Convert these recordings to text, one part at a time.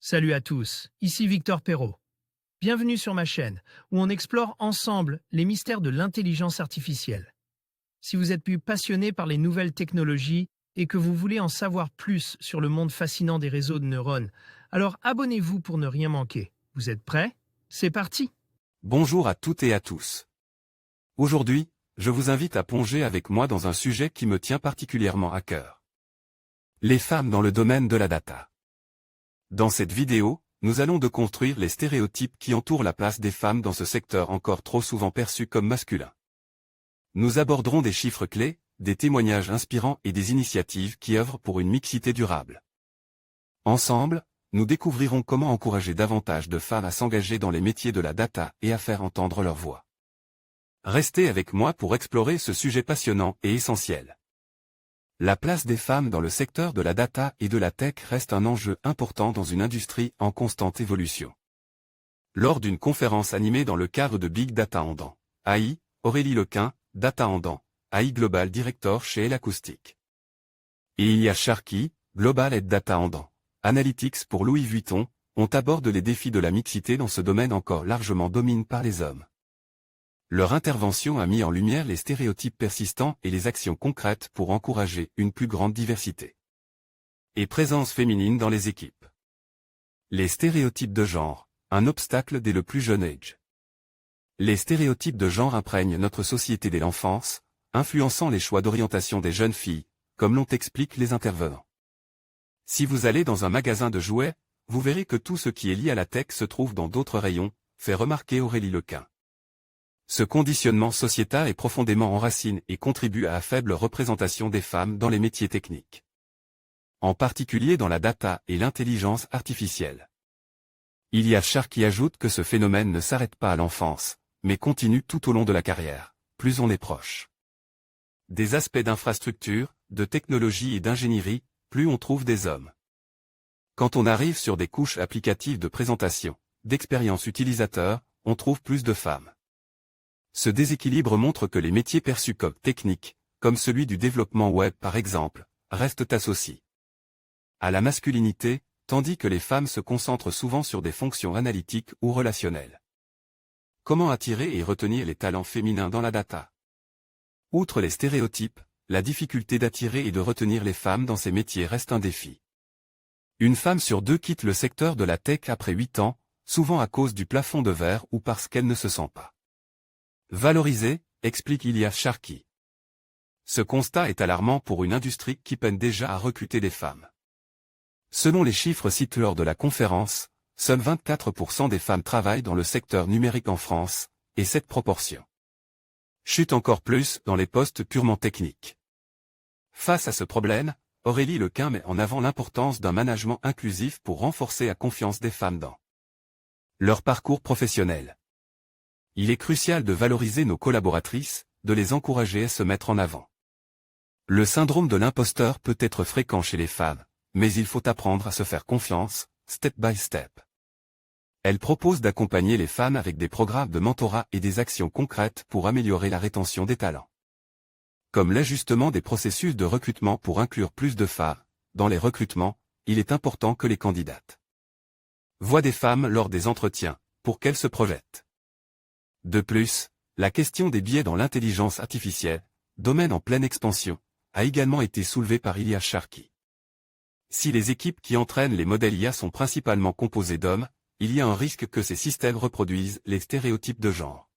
Salut à tous, ici Victor Perrault. Bienvenue sur ma chaîne, où on explore ensemble les mystères de l'intelligence artificielle. Si vous êtes plus passionné par les nouvelles technologies et que vous voulez en savoir plus sur le monde fascinant des réseaux de neurones, alors abonnez-vous pour ne rien manquer. Vous êtes prêts? C'est parti! Bonjour à toutes et à tous. Aujourd'hui, je vous invite à plonger avec moi dans un sujet qui me tient particulièrement à cœur. Les femmes dans le domaine de la data. Dans cette vidéo, nous allons déconstruire les stéréotypes qui entourent la place des femmes dans ce secteur encore trop souvent perçu comme masculin. Nous aborderons des chiffres clés, des témoignages inspirants et des initiatives qui œuvrent pour une mixité durable. Ensemble, nous découvrirons comment encourager davantage de femmes à s'engager dans les métiers de la data et à faire entendre leur voix. Restez avec moi pour explorer ce sujet passionnant et essentiel. La place des femmes dans le secteur de la data et de la tech reste un enjeu important dans une industrie en constante évolution. Lors d'une conférence animée dans le cadre de Big Data Andan, AI, Aurélie Lequin, Data Andan, AI Global Director chez El Acoustic. Et Ilia Sharkey, Global Head Data Andan, Analytics pour Louis Vuitton, ont abordé les défis de la mixité dans ce domaine encore largement dominé par les hommes. Leur intervention a mis en lumière les stéréotypes persistants et les actions concrètes pour encourager une plus grande diversité et présence féminine dans les équipes. Les stéréotypes de genre, un obstacle dès le plus jeune âge. Les stéréotypes de genre imprègnent notre société dès l'enfance, influençant les choix d'orientation des jeunes filles, comme l'ont expliqué les intervenants. Si vous allez dans un magasin de jouets, vous verrez que tout ce qui est lié à la tech se trouve dans d'autres rayons, fait remarquer Aurélie Lequin. Ce conditionnement sociétal est profondément enraciné et contribue à la faible représentation des femmes dans les métiers techniques. En particulier dans la data et l'intelligence artificielle. Ilia Sharkey ajoute que ce phénomène ne s'arrête pas à l'enfance, mais continue tout au long de la carrière, plus on est proche. Des aspects d'infrastructure, de technologie et d'ingénierie, plus on trouve des hommes. Quand on arrive sur des couches applicatives de présentation, d'expérience utilisateur, on trouve plus de femmes. Ce déséquilibre montre que les métiers perçus comme techniques, comme celui du développement web par exemple, restent associés à la masculinité, tandis que les femmes se concentrent souvent sur des fonctions analytiques ou relationnelles. Comment attirer et retenir les talents féminins dans la data? Outre les stéréotypes, la difficulté d'attirer et de retenir les femmes dans ces métiers reste un défi. Une femme sur deux quitte le secteur de la tech après 8 ans, souvent à cause du plafond de verre ou parce qu'elle ne se sent pas valorisée, explique Ilia Sharkey. Ce constat est alarmant pour une industrie qui peine déjà à recruter des femmes. Selon les chiffres cités lors de la conférence, seuls 24% des femmes travaillent dans le secteur numérique en France, et cette proportion chute encore plus dans les postes purement techniques. Face à ce problème, Aurélie Lequin met en avant l'importance d'un management inclusif pour renforcer la confiance des femmes dans leur parcours professionnel. Il est crucial de valoriser nos collaboratrices, de les encourager à se mettre en avant. Le syndrome de l'imposteur peut être fréquent chez les femmes, mais il faut apprendre à se faire confiance, step by step. Elle propose d'accompagner les femmes avec des programmes de mentorat et des actions concrètes pour améliorer la rétention des talents. Comme l'ajustement des processus de recrutement pour inclure plus de femmes, dans les recrutements, il est important que les candidates voient des femmes lors des entretiens, pour qu'elles se projettent. De plus, la question des biais dans l'intelligence artificielle, domaine en pleine expansion, a également été soulevée par Ilia Sharkey. Si les équipes qui entraînent les modèles IA sont principalement composées d'hommes, il y a un risque que ces systèmes reproduisent les stéréotypes de genre.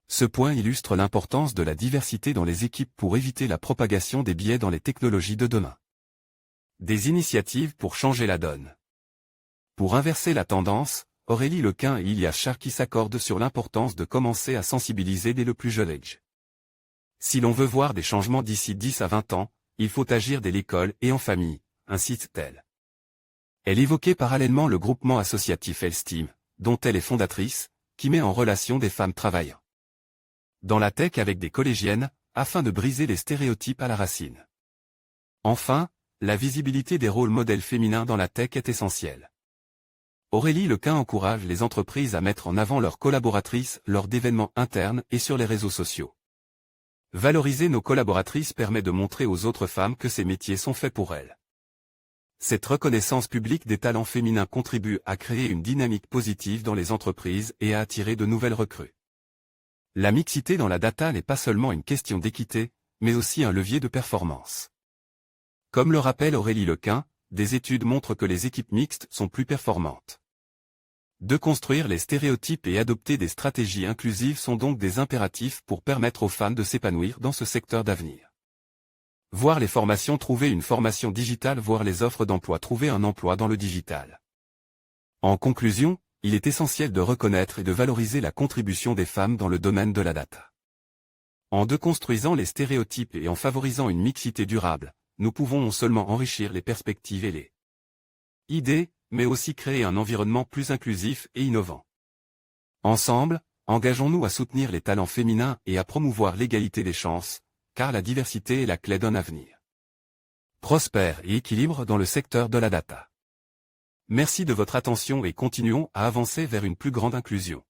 Ce point illustre l'importance de la diversité dans les équipes pour éviter la propagation des biais dans les technologies de demain. Des initiatives pour changer la donne. Pour inverser la tendance, Aurélie Lequin et Ilia Sharkey s'accordent sur l'importance de commencer à sensibiliser dès le plus jeune âge. Si l'on veut voir des changements d'ici 10 à 20 ans, il faut agir dès l'école et en famille, incite-t-elle. Elle évoquait parallèlement le groupement associatif Elsteam, dont elle est fondatrice, qui met en relation des femmes travaillant dans la tech avec des collégiennes, afin de briser les stéréotypes à la racine. Enfin, la visibilité des rôles modèles féminins dans la tech est essentielle. Aurélie Lequin encourage les entreprises à mettre en avant leurs collaboratrices lors d'événements internes et sur les réseaux sociaux. Valoriser nos collaboratrices permet de montrer aux autres femmes que ces métiers sont faits pour elles. Cette reconnaissance publique des talents féminins contribue à créer une dynamique positive dans les entreprises et à attirer de nouvelles recrues. La mixité dans la data n'est pas seulement une question d'équité, mais aussi un levier de performance. Comme le rappelle Aurélie Lequin, des études montrent que les équipes mixtes sont plus performantes. De construire les stéréotypes et adopter des stratégies inclusives sont donc des impératifs pour permettre aux femmes de s'épanouir dans ce secteur d'avenir. Voir les formations, trouver une formation digitale, voir les offres d'emploi, trouver un emploi dans le digital. En conclusion, il est essentiel de reconnaître et de valoriser la contribution des femmes dans le domaine de la data. En déconstruisant les stéréotypes et en favorisant une mixité durable, nous pouvons non seulement enrichir les perspectives et les idées, mais aussi créer un environnement plus inclusif et innovant. Ensemble, engageons-nous à soutenir les talents féminins et à promouvoir l'égalité des chances, car la diversité est la clé d'un avenir prospère et équilibre dans le secteur de la data. Merci de votre attention et continuons à avancer vers une plus grande inclusion.